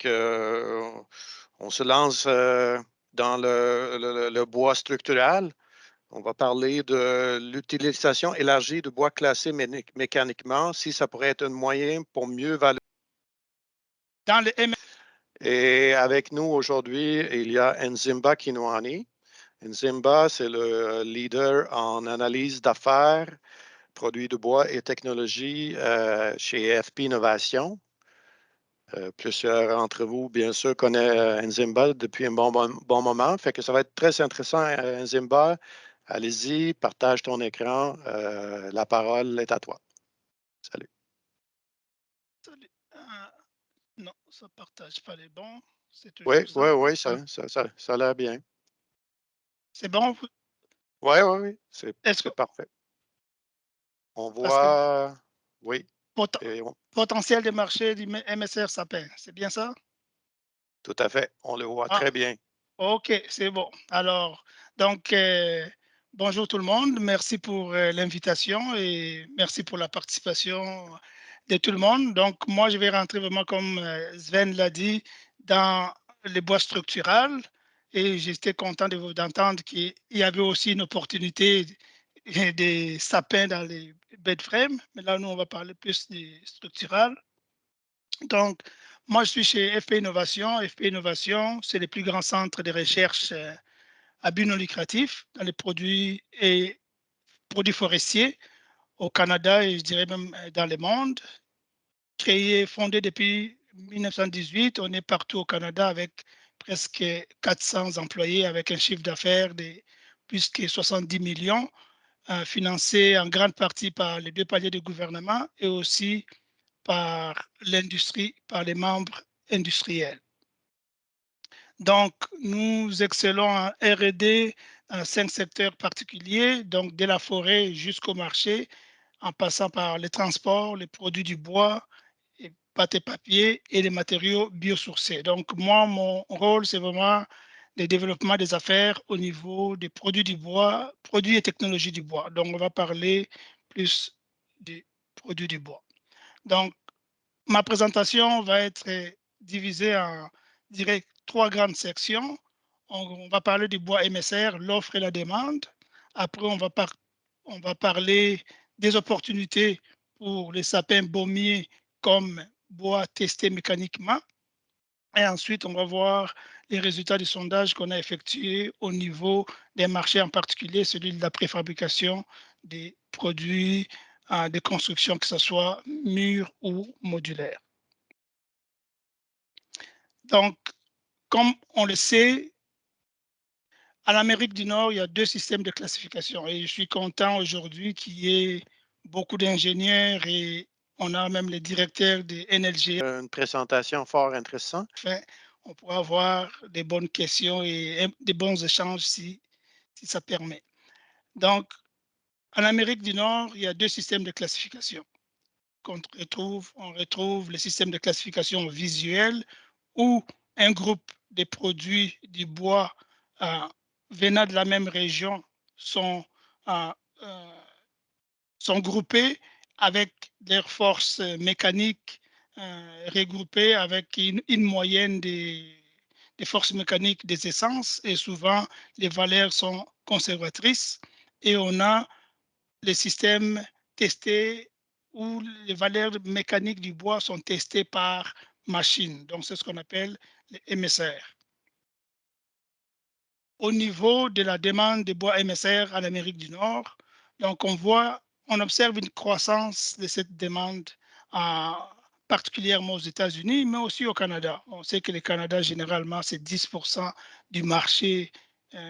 on se lance dans le bois structural. On va parler de l'utilisation élargie du bois classé mécaniquement, si ça pourrait être un moyen pour mieux valoriser. Dans le Et avec nous aujourd'hui, il y a Nzimba Kinwani. Nzimba, c'est le leader en analyse d'affaires, produits de bois et technologies chez FP Innovation. Plusieurs d'entre vous, bien sûr, connaissent Nzimba depuis un bon moment. Fait que ça va être très intéressant, Nzimba. Allez-y, partage ton écran. La parole est à toi. Salut. Salut. Non, ça ne partage pas les bons. C'est Oui, toujours oui, ça. oui, ça a l'air bien. C'est bon? Oui, oui, oui, Est-ce que, c'est parfait. On parce que voit, oui, pot- et potentiel de marché du MSR Sapin, c'est bien ça? tout à fait, on le voit Ah, très bien. OK, c'est bon. Alors, donc, bonjour tout le monde. Merci pour l'invitation et merci pour la participation de tout le monde. Donc, moi, je vais rentrer vraiment, comme Sven l'a dit, dans les bois structurales. Et j'étais content d'entendre qu'il y avait aussi une opportunité des sapins dans les bed frames. Mais là, nous, on va parler plus des structurales. Donc, moi, je suis chez FP Innovation. FP Innovation, c'est le plus grand centre de recherche à but non lucratif dans les produits et produits forestiers au Canada et je dirais même dans le monde. Créé, fondé depuis 1918, on est partout au Canada avec presque 400 employés avec un chiffre d'affaires de plus que 70 millions, financé en grande partie par les deux paliers de gouvernement et aussi par l'industrie, par les membres industriels. Donc, nous excellons en R&D dans 5 secteurs particuliers, donc de la forêt jusqu'au marché, en passant par les transports, les produits du bois, et pâte et papier et les matériaux biosourcés. Donc, moi, mon rôle, c'est vraiment le développement des affaires au niveau des produits du bois, produits et technologies du bois. Donc, on va parler plus des produits du bois. Donc, ma présentation va être divisée en, je dirais, 3 grandes sections. On va parler du bois MSR, l'offre et la demande. Après, on va parler des opportunités pour les sapins baumiers comme bois testé mécaniquement. Et ensuite, on va voir les résultats du sondage qu'on a effectué au niveau des marchés, en particulier celui de la préfabrication des produits de construction, que ce soit mur ou modulaire. Donc, comme on le sait, en Amérique du Nord, il y a 2 systèmes de classification et je suis content aujourd'hui qu'il y ait beaucoup d'ingénieurs et on a même les directeurs des NLG. Une présentation fort intéressante. Enfin, on pourra avoir des bonnes questions et des bons échanges si ça permet. Donc, en Amérique du Nord, il y a 2 systèmes de classification. On retrouve le système de classification visuelle où un groupe de produits du bois euh, venant de la même région sont, euh, euh, sont groupés avec leurs forces mécaniques regroupées avec une moyenne des forces mécaniques des essences et souvent les valeurs sont conservatrices et on a les systèmes testés où les valeurs mécaniques du bois sont testées par machine. Donc, c'est ce qu'on appelle les MSR. Au niveau de la demande de bois MSR en Amérique du Nord, donc on observe une croissance de cette demande particulièrement aux États-Unis, mais aussi au Canada. On sait que le Canada, généralement, c'est 10% du marché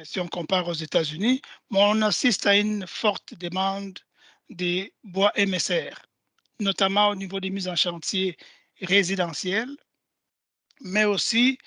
si on compare aux États-Unis, mais on assiste à une forte demande des bois MSR, notamment au niveau des mises en chantier résidentielles, mais aussi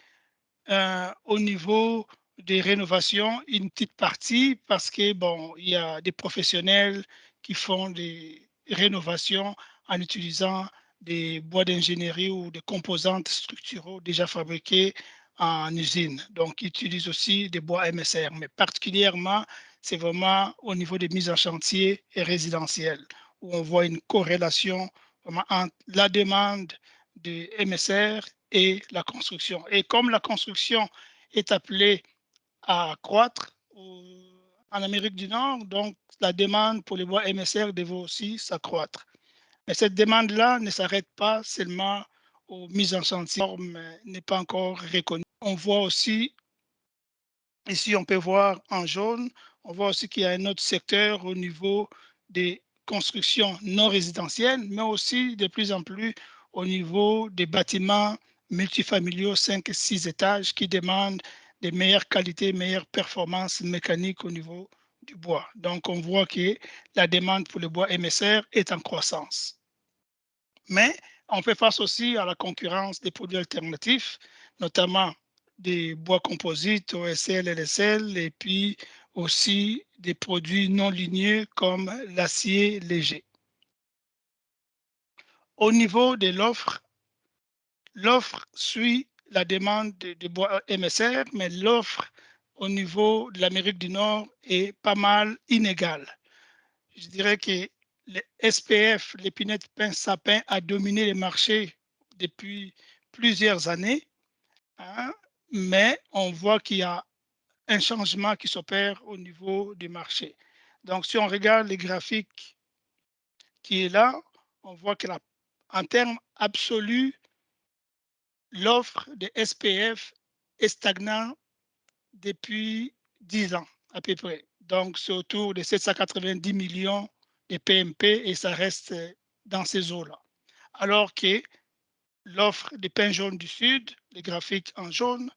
au niveau des rénovations, une petite partie parce que, bon, il y a des professionnels qui font des rénovations en utilisant des bois d'ingénierie ou des composantes structuraux déjà fabriquées en usine. Donc, ils utilisent aussi des bois MSR, mais particulièrement, c'est vraiment au niveau des mises en chantier et résidentielles, où on voit une corrélation vraiment entre la demande de MSR et la construction. Et comme la construction est appelée à croître en Amérique du Nord, donc la demande pour les bois MSR devait aussi s'accroître. Mais cette demande-là ne s'arrête pas seulement aux mises en chantier, mais n'est pas encore reconnue. On voit aussi, ici on peut voir en jaune, on voit aussi qu'il y a un autre secteur au niveau des constructions non résidentielles, mais aussi de plus en plus au niveau des bâtiments multifamiliaux 5 et 6 étages qui demandent des meilleures qualités, meilleures performances mécaniques au niveau du bois. Donc on voit que la demande pour le bois MSR est en croissance. Mais on fait face aussi à la concurrence des produits alternatifs, notamment des bois composites, OSL, LSL, et puis aussi des produits non ligneux comme l'acier léger. Au niveau de l'offre, l'offre suit la demande de bois MSR, mais l'offre au niveau de l'Amérique du Nord est pas mal inégale. Je dirais que le SPF, l'épinette pin sapin, a dominé les marchés depuis plusieurs années, hein, mais on voit qu'il y a un changement qui s'opère au niveau du marché. Donc, si on regarde les graphiques qui est là, on voit que en termes absolus, l'offre de SPF est stagnante depuis 10 ans à peu près. Donc, c'est autour de 790 millions de PMP et ça reste dans ces eaux-là. Alors que l'offre des pains jaunes du Sud, les graphiques en jaune,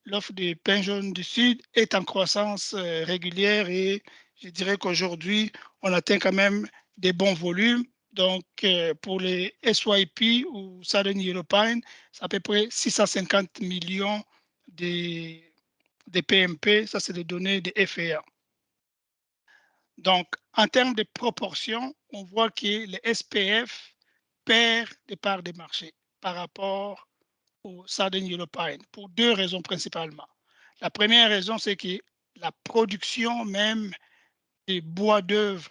l'offre des pains jaunes du Sud est en croissance régulière et je dirais qu'aujourd'hui, on atteint quand même des bons volumes. Donc, pour les SYP ou Southern Yellow Pine, c'est à peu près 650 millions de des PMP, ça c'est des données de FAA. Donc, en termes de proportion, on voit que le SPF perd des parts de marché par rapport au Southern Yellow Pine pour deux raisons principalement. La première raison, c'est que la production même des bois d'œuvre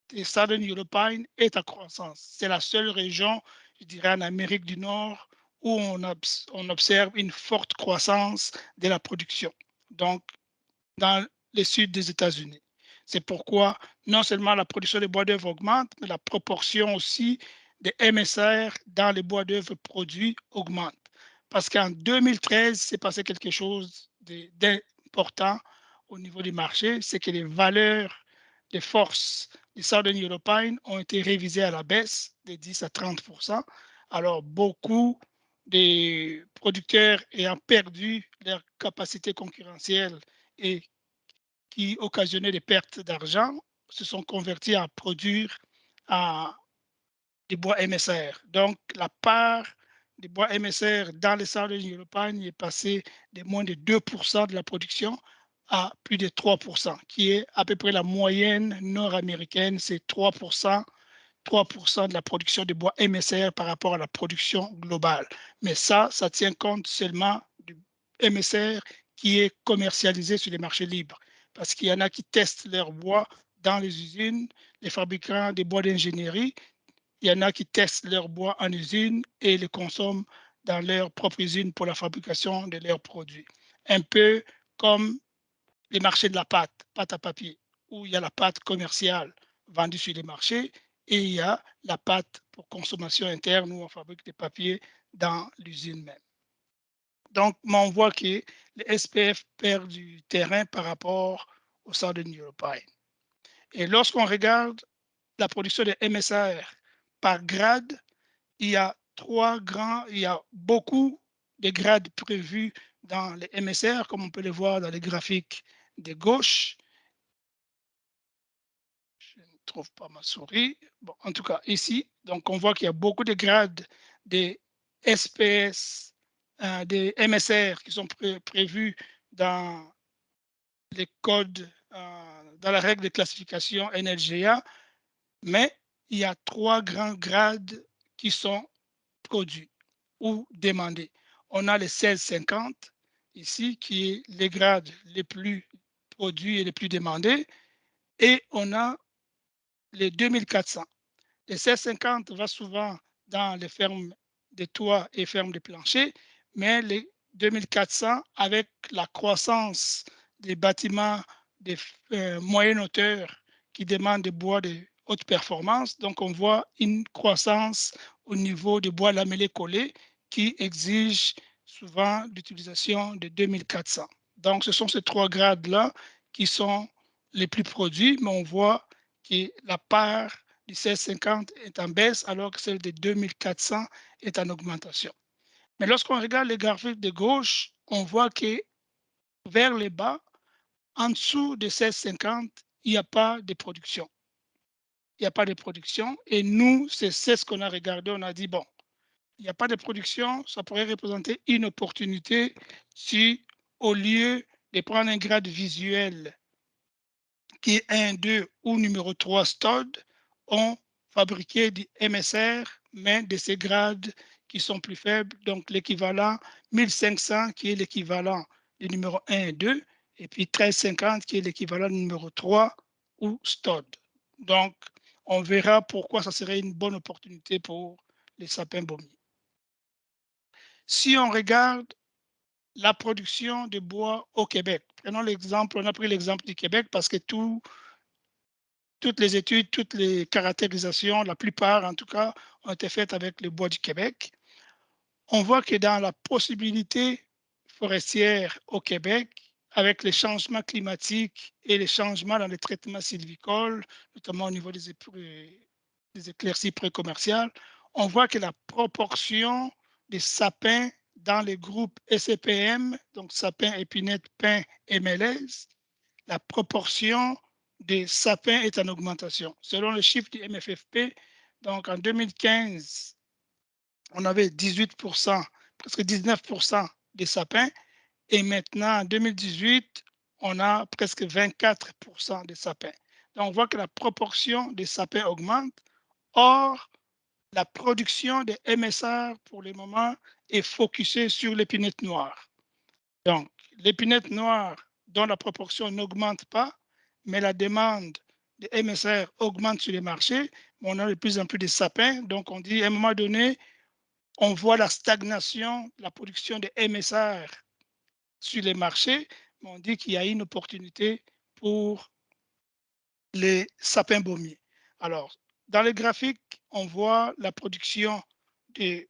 des Southern Yellow Pine est en croissance. C'est la seule région, je dirais, en Amérique du Nord où on observe une forte croissance de la production. Donc, dans le sud des États-Unis. C'est pourquoi non seulement la production de bois d'œuvre augmente, mais la proportion aussi des MSR dans les bois d'œuvre produits augmente. Parce qu'en 2013, c'est passé quelque chose d'important au niveau du marché, c'est que les valeurs des forces du Southern Yellow Pine ont été révisées à la baisse de 10 à 30%. Alors, beaucoup des producteurs ayant perdu leur capacité concurrentielle et qui occasionnaient des pertes d'argent se sont convertis à produire à des bois MSR. Donc, la part des bois MSR dans les Southern Yellow Pine est passée de moins de 2% de la production à plus de 3%, qui est à peu près la moyenne nord-américaine, c'est 3%, 3% de la production de bois MSR par rapport à la production globale. Mais ça tient compte seulement du MSR qui est commercialisé sur les marchés libres. Parce qu'il y en a qui testent leur bois dans les usines, les fabricants des bois d'ingénierie. Il y en a qui testent leur bois en usine et le consomment dans leur propre usine pour la fabrication de leurs produits. Un peu comme les marchés de la pâte à papier, où il y a la pâte commerciale vendue sur les marchés et il y a la pâte pour consommation interne où on fabrique des papiers dans l'usine même. Donc, on voit que le SPF perd du terrain par rapport au Southern Yellow Pine. Et lorsqu'on regarde la production de MSR par grade, il y a il y a beaucoup de grades prévus dans les MSR, comme on peut le voir dans les graphiques de gauche. Je ne trouve pas ma souris. Bon, en tout cas, ici, donc on voit qu'il y a beaucoup de grades des SPS, des MSR qui sont prévus dans les codes, dans la règle de classification NLGA, mais il y a 3 grands grades qui sont produits ou demandés. On a les 1650 ici, qui est les grades les plus produits et les plus demandés, et on a les 2400. Les 1650 va souvent dans les fermes des toits et fermes de plancher, mais les 2400 avec la croissance des bâtiments de moyenne hauteur qui demandent des bois de haute performance. Donc, on voit une croissance au niveau des bois lamellés collés qui exige souvent l'utilisation de 2400. Donc, ce sont ces trois grades-là qui sont les plus produits, mais on voit que la part du 1650 est en baisse alors que celle de 2400 est en augmentation. Mais lorsqu'on regarde les graphiques de gauche, on voit que vers le bas, en dessous de 1650, il n'y a pas de production. Il n'y a pas de production. Et nous, c'est ce qu'on a regardé. On a dit, bon, il n'y a pas de production, ça pourrait représenter une opportunité si, au lieu de prendre un grade visuel qui est 1, 2 ou numéro 3 STOD, on fabriquait du MSR, mais de ces grades qui sont plus faibles, donc l'équivalent 1500 qui est l'équivalent du numéro 1 et 2, et puis 1350 qui est l'équivalent du numéro 3 ou STOD. Donc, on verra pourquoi ça serait une bonne opportunité pour les sapins baumiers. Si on regarde la production de bois au Québec, prenons l'exemple, on a pris l'exemple du Québec parce que toutes les études, toutes les caractérisations, la plupart en tout cas, ont été faites avec le bois du Québec. On voit que dans la possibilité forestière au Québec, avec les changements climatiques et les changements dans les traitements sylvicoles, notamment au niveau des éclaircies pré-commerciales, on voit que la proportion des sapins dans les groupes SCPM, donc sapins, épinettes, pins et mélèzes, la proportion des sapins est en augmentation. Selon le chiffre du MFFP, donc en 2015, on avait 18%, presque 19% des sapins, et maintenant en 2018, on a presque 24% des sapins. Donc on voit que la proportion des sapins augmente. Or, la production des MSR pour le moment est focusée sur l'épinette noire. Donc, l'épinette noire, dont la proportion n'augmente pas, mais la demande de MSR augmente sur les marchés. On a de plus en plus de sapins. Donc, on dit à un moment donné, on voit la stagnation de la production de MSR sur les marchés. Mais on dit qu'il y a une opportunité pour les sapins baumiers. Alors, dans le graphique, on voit la production des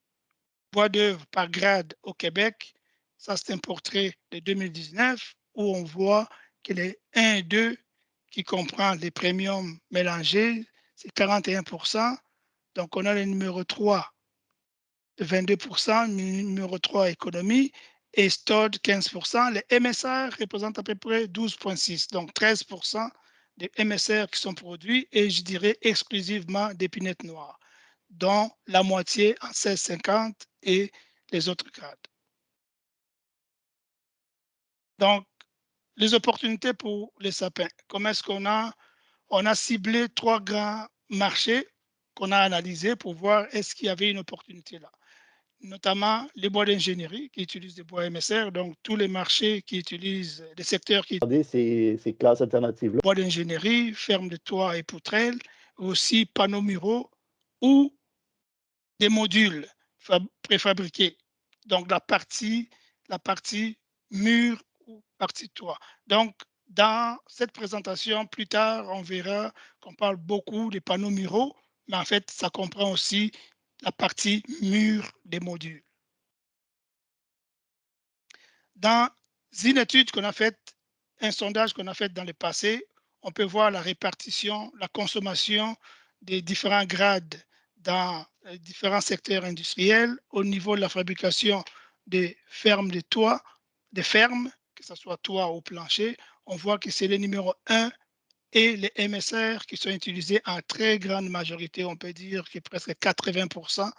bois d'œuvre par grade au Québec. Ça, c'est un portrait de 2019 où on voit que les 1 et 2, qui comprend les premiums mélangés, c'est 41%. Donc, on a le numéro 3 de 22%, numéro 3 économie, et STOD 15%. Les MSR représentent à peu près 12,6%, donc 13% des MSR qui sont produits, et je dirais exclusivement d'épinettes noires, dont la moitié en 1650 et les autres grades. Donc, les opportunités pour les sapins. Comment est-ce qu'on a? On a ciblé 3 grands marchés qu'on a analysés pour voir est-ce qu'il y avait une opportunité là. Notamment les bois d'ingénierie qui utilisent des bois MSR, donc tous les marchés qui utilisent, les secteurs qui utilisent ces classes alternatives-là. Bois d'ingénierie, ferme de toits et poutrelles, aussi panneaux muraux ou des modules préfabriqués. Donc la partie mur ou partie toit. Donc dans cette présentation, plus tard, on verra qu'on parle beaucoup des panneaux muraux, mais en fait, ça comprend aussi la partie mur des modules. Dans une étude qu'on a faite, un sondage qu'on a fait dans le passé, on peut voir la répartition, la consommation des différents grades dans les différents secteurs industriels au niveau de la fabrication des fermes de toit, des fermes, que ce soit toit ou plancher. On voit que c'est le numéro 1 et les MSR qui sont utilisés en très grande majorité, on peut dire que presque 80%,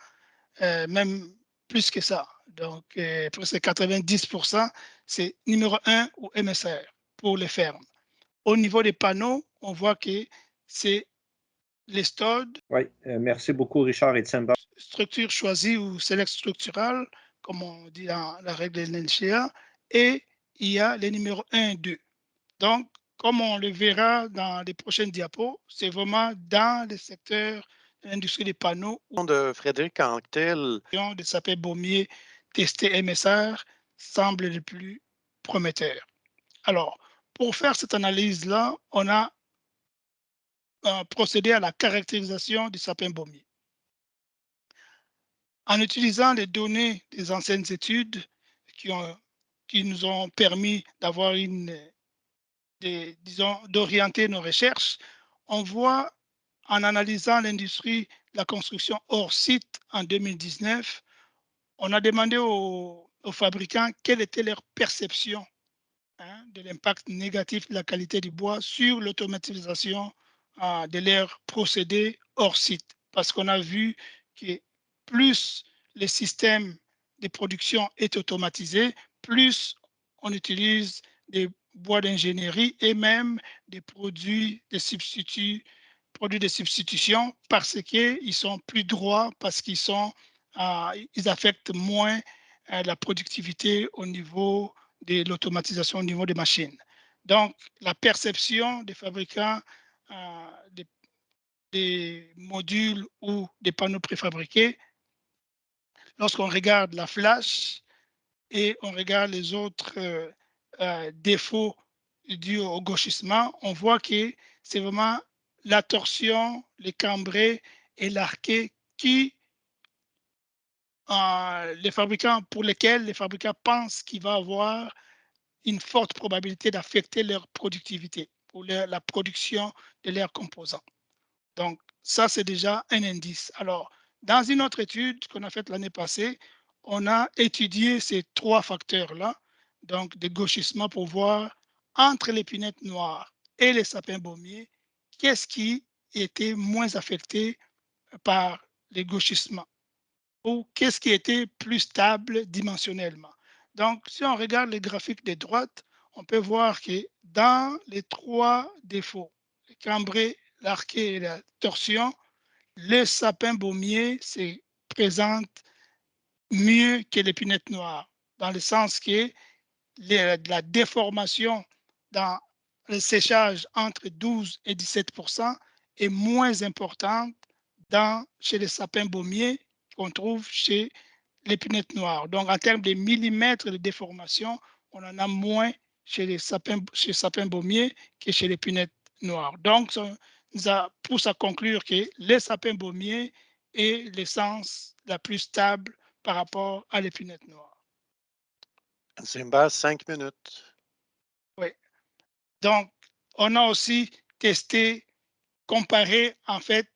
même plus que ça. Donc, presque 90%, c'est numéro 1 ou MSR pour les fermes. Au niveau des panneaux, on voit que c'est les STOD. Oui, merci beaucoup, Richard et Tsemba. Structure choisie ou select structural, comme on dit dans la règle de l'NCA, et il y a les numéros 1 et 2. Donc, comme on le verra dans les prochaines diapos, c'est vraiment dans les secteurs l'industrie des panneaux ou De Frédéric Anctil. des sapins baumiers testés MSR semble le plus prometteur. Alors, pour faire cette analyse-là, on a procédé à la caractérisation du sapin baumier. En utilisant les données des anciennes études qui nous ont permis d'avoir disons, d'orienter nos recherches, on voit en analysant l'industrie de la construction hors site en 2019, on a demandé aux fabricants quelle était leur perception de l'impact négatif de la qualité du bois sur l'automatisation de leurs procédés hors site. Parce qu'on a vu que plus le système de production est automatisé, plus on utilise des bois d'ingénierie et même des produits de substitution parce qu'ils sont plus droits, parce qu'ils ils affectent moins la productivité au niveau de l'automatisation au niveau des machines. Donc, la perception des fabricants des modules ou des panneaux préfabriqués, lorsqu'on regarde la flash et on regarde les autres défauts dus au gauchissement, on voit que c'est vraiment la torsion, les cambrés et l'arqué pour lesquels les fabricants pensent qu'il va avoir une forte probabilité d'affecter leur productivité ou la production de leurs composants. Donc, ça, c'est déjà un indice. Alors, dans une autre étude qu'on a faite l'année passée, on a étudié ces trois facteurs-là, donc de gauchissement pour voir entre l'épinette noire et les sapins baumiers, qu'est-ce qui était moins affecté par les gauchissements ou qu'est-ce qui était plus stable dimensionnellement. Donc, si on regarde les graphiques de droite, on peut voir que dans les trois défauts, le cambré, l'arqué et la torsion, le sapin baumier se présente mieux que l'épinette noire, dans le sens que la déformation dans le séchage entre 12 et 17% est moins importante chez les sapins baumiers qu'on trouve chez l'épinette noire. Donc, en termes de millimètres de déformation, on en a moins chez les sapins baumiers que chez l'épinette noire. Donc, ça nous pousse à conclure que les sapins baumiers est l'essence la plus stable par rapport à l'épinette noire. Nzimba, 5 minutes. Oui. Donc, on a aussi testé, comparé en fait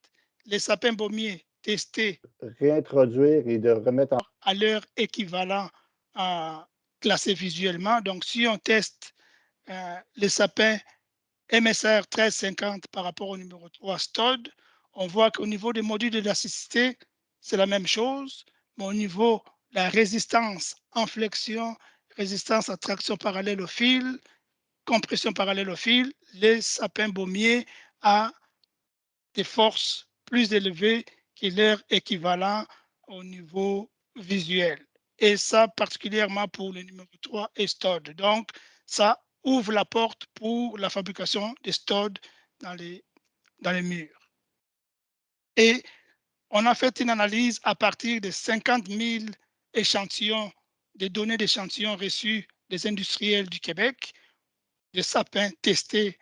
les sapins baumiers testés Réintroduire et de remettre en... à leur équivalent classé visuellement. Donc, si on teste les sapins MSR 1350 par rapport au numéro 3 STOD, on voit qu'au niveau des modules d'élasticité, c'est la même chose, mais au niveau de la résistance en flexion, résistance à traction parallèle au fil, compression parallèle au fil, les sapins baumiers a des forces plus élevées que leur équivalent au niveau visuel. Et ça, particulièrement pour le numéro 3 et STOD. Donc, ça ouvre la porte pour la fabrication des STOD dans les murs. Et on a fait une analyse à partir de 50 000 échantillons, des données d'échantillons reçus des industriels du Québec, des sapins testés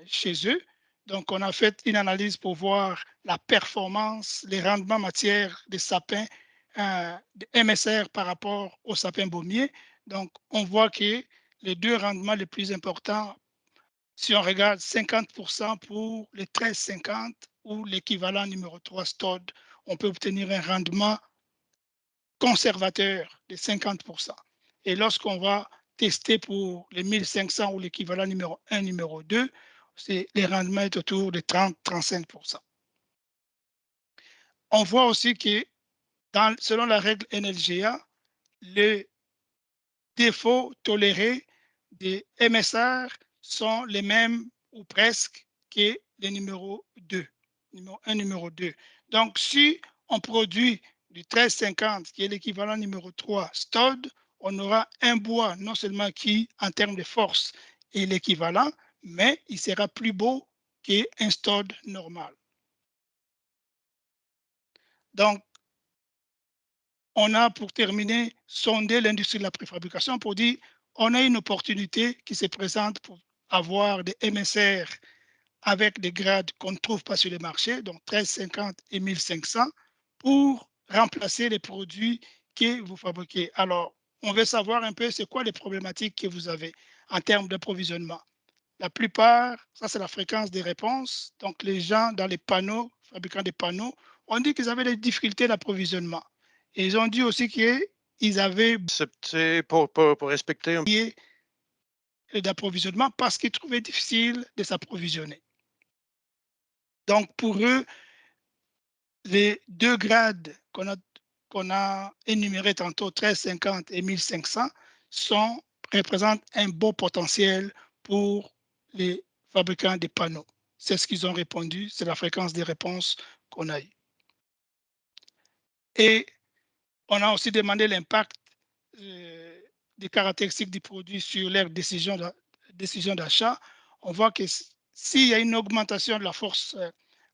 chez eux. Donc, on a fait une analyse pour voir la performance, les rendements matière des sapins de MSR par rapport aux sapins baumiers. Donc, on voit que les deux rendements les plus importants, si on regarde 50% pour les 1350 ou l'équivalent numéro 3 STOD, on peut obtenir un rendement conservateur de 50%. Et lorsqu'on va tester pour les 1500 ou l'équivalent numéro 1, numéro 2, les rendements sont autour de 30-35%. On voit aussi que selon la règle NLGA, les défauts tolérés des MSR sont les mêmes ou presque que les numéros 2, numéro 1, numéro 2. Donc, si on produit du 1350, qui est l'équivalent numéro 3 STOD, on aura un bois non seulement qui, en termes de force, est l'équivalent, mais il sera plus beau qu'un STOD normal. Donc, on a, pour terminer, sondé l'industrie de la préfabrication pour dire on a une opportunité qui se présente pour avoir des MSR avec des grades qu'on ne trouve pas sur le marché, donc 1350 et 1500, pour remplacer les produits que vous fabriquez. Alors, on veut savoir un peu c'est quoi les problématiques que vous avez en termes d'approvisionnement. La plupart, ça c'est la fréquence des réponses. Donc, les gens dans les panneaux, fabricants des panneaux, ont dit qu'ils avaient des difficultés d'approvisionnement. Et ils ont dit aussi qu'ils avaient C'est pour respecter un d'approvisionnement parce qu'ils trouvaient difficile de s'approvisionner. Donc, pour eux, les deux grades qu'on a énumérés tantôt, 1350 et 1500, représentent un beau potentiel pour les fabricants des panneaux. C'est ce qu'ils ont répondu, c'est la fréquence des réponses qu'on a eue. Et on a aussi demandé l'impact des caractéristiques du produit sur leur décision d'achat. On voit que s'il y a une augmentation de la force,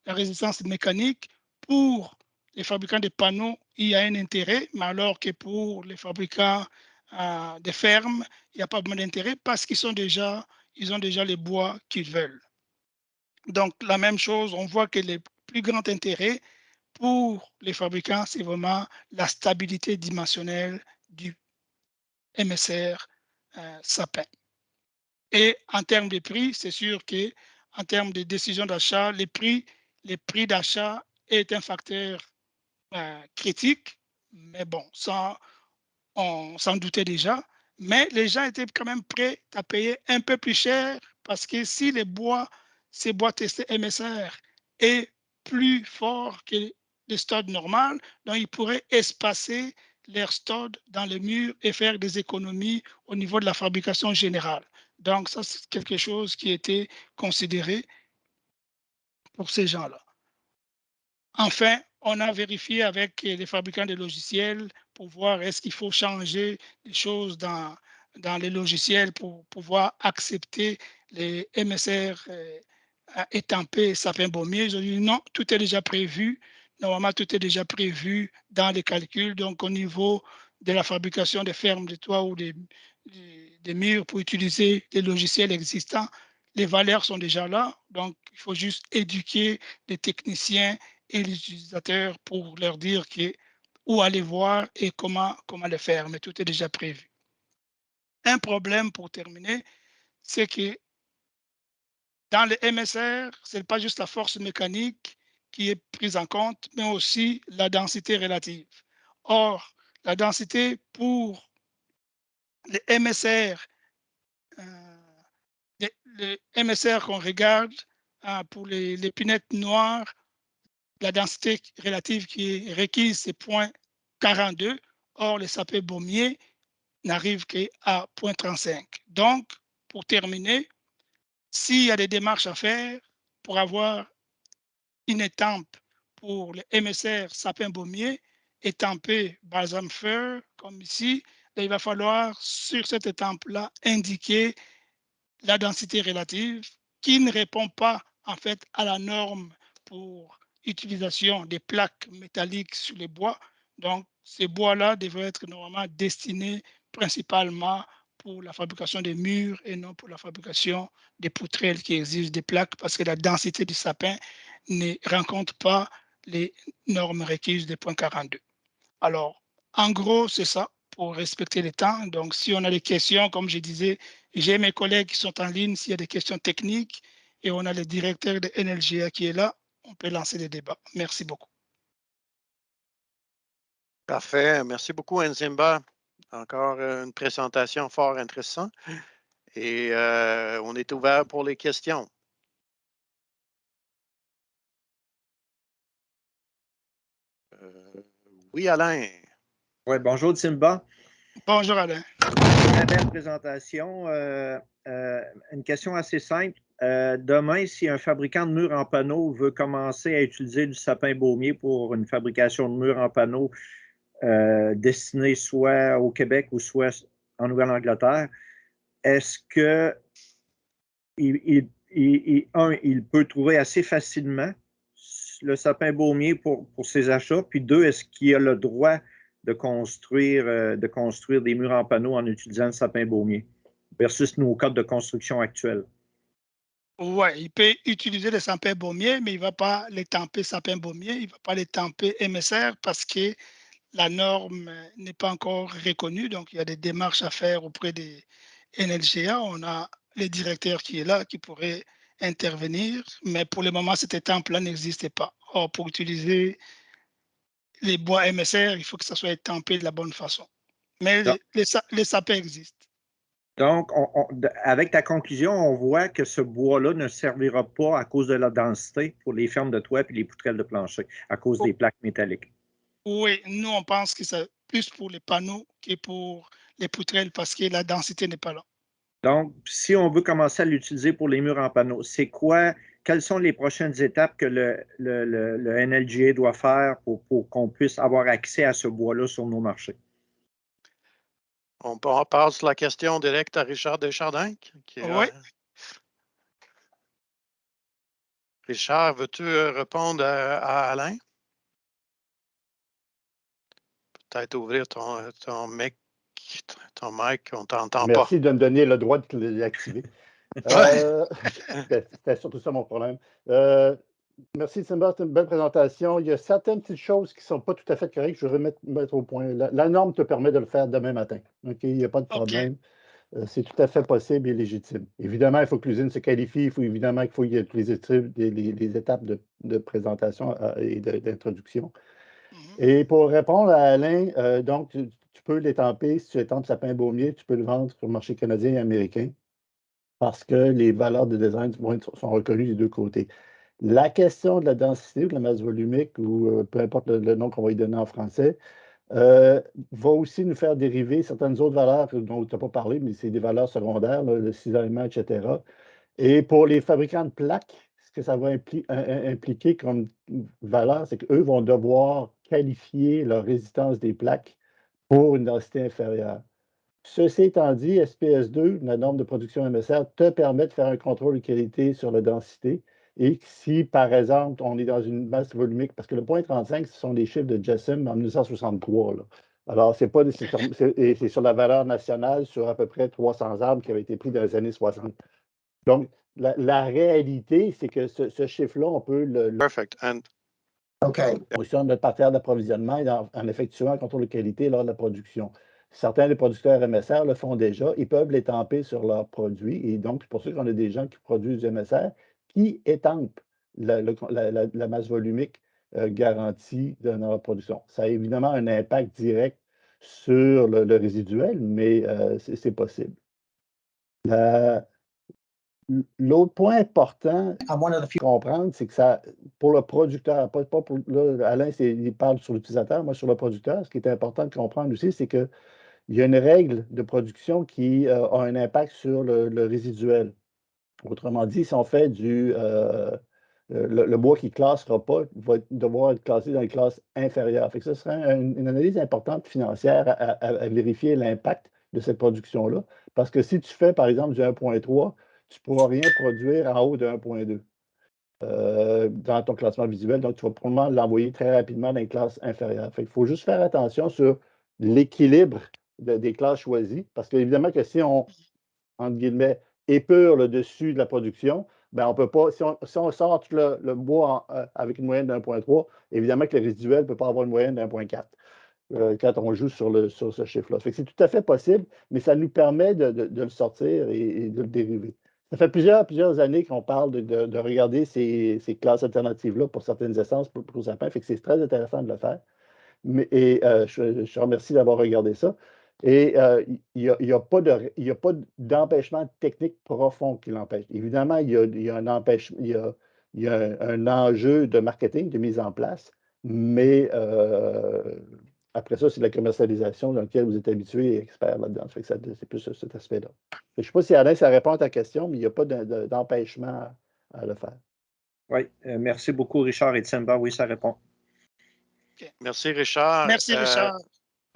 la résistance mécanique, pour les fabricants de panneaux, il y a un intérêt, mais alors que pour les fabricants de fermes, il n'y a pas vraiment d'intérêt parce qu'ils ont déjà les bois qu'ils veulent. Donc, la même chose, on voit que le plus grand intérêt pour les fabricants, c'est vraiment la stabilité dimensionnelle du MSR sapin. Et en termes de prix, c'est sûr qu'en termes de décision d'achat, les prix d'achat est un facteur critique, mais bon, ça, on s'en doutait déjà. Mais les gens étaient quand même prêts à payer un peu plus cher parce que si ces bois testés MSR est plus fort que les studs normales, donc ils pourraient espacer leurs studs dans les murs et faire des économies au niveau de la fabrication générale. Donc ça, c'est quelque chose qui était considéré pour ces gens-là. Enfin, on a vérifié avec les fabricants de logiciels pour voir est-ce qu'il faut changer des choses dans les logiciels pour pouvoir accepter les MSR étampés sapin baumier. Ils ont dit non, tout est déjà prévu. Normalement, tout est déjà prévu dans les calculs. Donc, au niveau de la fabrication des fermes de toits ou des murs pour utiliser les logiciels existants, les valeurs sont déjà là. Donc, il faut juste éduquer les techniciens et les utilisateurs pour leur dire où aller voir et comment le faire, mais tout est déjà prévu. Un problème pour terminer, c'est que dans les MSR, ce n'est pas juste la force mécanique qui est prise en compte, mais aussi la densité relative. Or, la densité pour les MSR, les MSR qu'on regarde pour les pinettes noires, la densité relative qui est requise, c'est 0,42. Or, les sapins baumiers n'arrivent qu'à 0,35. Donc, pour terminer, s'il y a des démarches à faire pour avoir une étampe pour les MSR sapin baumier, étampé balsam fir, comme ici, il va falloir sur cette étampe-là indiquer la densité relative qui ne répond pas en fait à la norme pour utilisation des plaques métalliques sur les bois. Donc, ces bois-là devraient être normalement destinés principalement pour la fabrication des murs et non pour la fabrication des poutrelles qui exigent des plaques parce que la densité du sapin ne rencontre pas les normes requises des 0,42. Alors, en gros, c'est ça pour respecter le temps. Donc, si on a des questions, comme je disais, j'ai mes collègues qui sont en ligne s'il y a des questions techniques et on a le directeur de NLGA qui est là, on peut lancer des débats. Merci beaucoup. Parfait. Merci beaucoup, Nzimba. Encore une présentation fort intéressante. Et on est ouvert pour les questions. Oui, Alain. Oui, bonjour, Nzimba. Bonjour, Alain. Très belle présentation. Une question assez simple. Demain, si un fabricant de murs en panneau veut commencer à utiliser du sapin baumier pour une fabrication de murs en panneau destinée soit au Québec ou soit en Nouvelle-Angleterre, est-ce que il peut trouver assez facilement le sapin baumier pour ses achats? Puis 2, est-ce qu'il a le droit de construire des murs en panneaux en utilisant le sapin baumier versus nos codes de construction actuels? Oui, il peut utiliser le sapin baumier, mais il ne va pas les tamper sapin baumier, il ne va pas les tamper MSR parce que la norme n'est pas encore reconnue. Donc, il y a des démarches à faire auprès des NLGA. On a le directeur qui est là, qui pourrait intervenir, mais pour le moment, cette étape-là n'existait pas. Or, pour utiliser les bois MSR, il faut que ça soit étampé de la bonne façon. Mais les sapins existent. Donc, avec ta conclusion, on voit que ce bois-là ne servira pas à cause de la densité pour les fermes de toit et les poutrelles de plancher, à cause des plaques métalliques. Oui, nous, on pense que c'est plus pour les panneaux que pour les poutrelles parce que la densité n'est pas là. Donc, si on veut commencer à l'utiliser pour les murs en panneaux, quelles sont les prochaines étapes que le NLGA doit faire pour qu'on puisse avoir accès à ce bois-là sur nos marchés? On passe la question directe à Richard Deschardins. Oui. Richard, veux-tu répondre à Alain? Peut-être ouvrir ton mic, on ne t'entend pas. Merci de me donner le droit de l'activer. C'était surtout ça mon problème. Merci, Simba, c'est une belle présentation. Il y a certaines petites choses qui ne sont pas tout à fait correctes. Je vais mettre au point. La norme te permet de le faire demain matin. OK? Il n'y a pas de problème. C'est tout à fait possible et légitime. Évidemment, il faut que l'usine se qualifie. Évidemment qu'il faut qu'il y ait les étapes de présentation et d'introduction. Et pour répondre à Alain, donc, tu peux l'étamper. Si tu étampes sapin baumier, tu peux le vendre sur le marché canadien et américain parce que les valeurs de design sont reconnues des deux côtés. La question de la densité ou de la masse volumique, ou peu importe le nom qu'on va y donner en français, va aussi nous faire dériver certaines autres valeurs dont tu n'as pas parlé, mais c'est des valeurs secondaires, là, le cisaillement, etc. Et pour les fabricants de plaques, ce que ça va impliquer comme valeur, c'est qu'eux vont devoir qualifier leur résistance des plaques pour une densité inférieure. Ceci étant dit, SPS2, la norme de production MSR, te permet de faire un contrôle de qualité sur la densité. Et si, par exemple, on est dans une masse volumique, parce que le point 35, ce sont les chiffres de Jessam en 1963. Là. Alors, c'est pas c'est sur la valeur nationale sur à peu près 300 arbres qui avaient été pris dans les années 60. Donc, la réalité, c'est que ce chiffre-là, on peut le Perfect. And fonction de notre parterre d'approvisionnement et en effectuant un contrôle de qualité lors de la production. Certains des producteurs MSR le font déjà. Ils peuvent l'étamper sur leurs produits. Et donc, c'est pour ça qu'on a des gens qui produisent du MSR qui étampent la masse volumique garantie dans leur production. Ça a évidemment un impact direct sur le résiduel, mais c'est possible. L'autre point important à comprendre, c'est que ça, pour le producteur, pas pour là, Alain, il parle sur l'utilisateur, moi sur le producteur, ce qui est important de comprendre aussi, c'est qu'il y a une règle de production qui a un impact sur le résiduel. Autrement dit, si on fait le bois qui ne classera pas va devoir être classé dans les classes inférieures. Fait que ce serait une analyse importante financière à vérifier l'impact de cette production-là. Parce que si tu fais, par exemple, du 1.3, tu ne pourras rien produire en haut de 1.2 dans ton classement visuel. Donc, tu vas probablement l'envoyer très rapidement dans les classes inférieures. Fait qu'il faut juste faire attention sur l'équilibre des classes choisies. Parce qu'évidemment que si on, entre guillemets, épure le dessus de la production, ben on peut pas, si on sort tout le bois avec une moyenne d'1.3, évidemment que le résiduel ne peut pas avoir une moyenne d'1.4 quand on joue sur ce chiffre-là. C'est tout à fait possible, mais ça nous permet de le sortir et de le dériver. Ça fait plusieurs années qu'on parle de regarder ces classes alternatives-là pour certaines essences, pour sapins. Fait que c'est très intéressant de le faire. Je remercie d'avoir regardé ça. Et il n'y a pas d'empêchement technique profond qui l'empêche. Évidemment, il y a un empêchement, il y a un enjeu de marketing, de mise en place, mais après ça, c'est la commercialisation dans laquelle vous êtes habitué et expert là-dedans. C'est plus cet aspect-là. Je ne sais pas si Alain, ça répond à ta question, mais il n'y a pas d'empêchement à le faire. Oui, merci beaucoup, Richard et Tsimba. Oui, ça répond. Okay. Merci, Richard. Merci, Richard.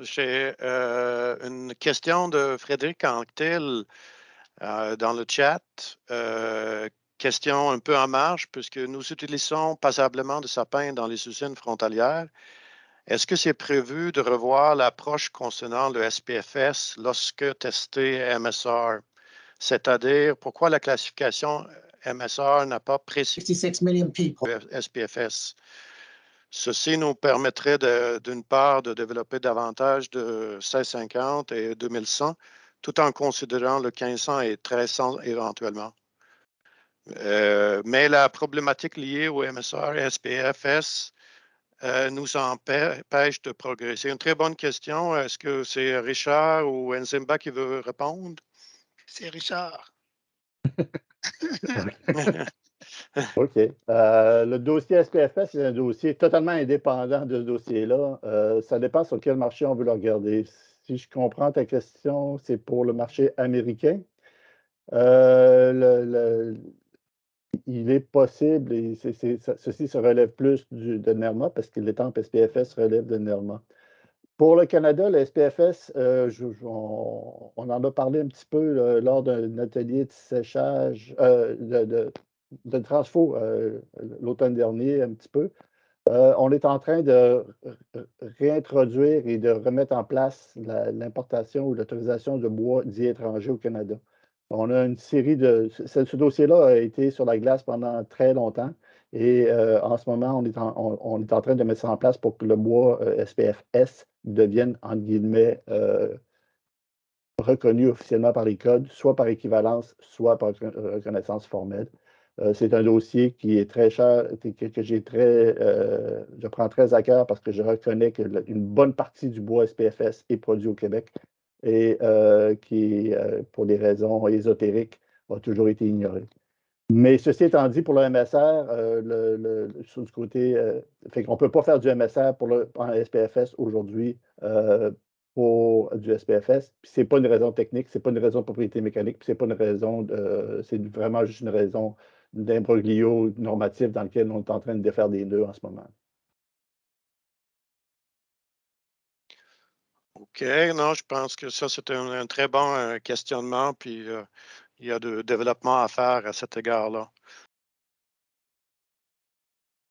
J'ai une question de Frédéric Anctil dans le chat question un peu en marge, puisque nous utilisons passablement de sapin dans les usines frontalières. Est-ce que c'est prévu de revoir l'approche concernant le SPFS lorsque testé MSR? C'est-à-dire, pourquoi la classification MSR n'a pas précisé 66 million people. le SPFS? Ceci nous permettrait d'une part de développer davantage de 1650 et 2100, tout en considérant le 1500 et 1300 éventuellement. Mais la problématique liée au MSR et SPFS nous empêche de progresser. Une très bonne question. Est-ce que c'est Richard ou Nzimba qui veut répondre? C'est Richard. OK. Le dossier SPFS, c'est un dossier totalement indépendant de ce dossier-là. Ça dépend sur quel marché on veut le regarder. Si je comprends ta question, c'est pour le marché américain. Il est possible, et ceci se relève plus de NERMA parce que l'étampe SPFS relève de NERMA. Pour le Canada, le SPFS, on en a parlé un petit peu lors d'un atelier de séchage, de transfo l'automne dernier, un petit peu. On est en train de réintroduire et de remettre en place l'importation ou l'autorisation de bois dit étranger au Canada. On a une série de... Ce dossier-là a été sur la glace pendant très longtemps et en ce moment, on est en train de mettre ça en place pour que le bois SPFS devienne, entre guillemets, reconnu officiellement par les codes, soit par équivalence, soit par reconnaissance formelle. C'est un dossier qui est très cher, que je prends très à cœur parce que je reconnais qu'une bonne partie du bois SPFS est produit au Québec et qui, pour des raisons ésotériques, a toujours été ignoré. Mais ceci étant dit, pour le MSR, sur du côté, fait qu'on ne peut pas faire du MSR en SPFS aujourd'hui pour du SPFS. Puis c'est pas une raison technique, c'est pas une raison de propriété mécanique, puis c'est pas une raison c'est vraiment juste une raison d'imbroglio normatif dans lequel on est en train de défaire des nœuds en ce moment. OK, non, je pense que ça, c'est un très bon questionnement, puis il y a de développement à faire à cet égard-là.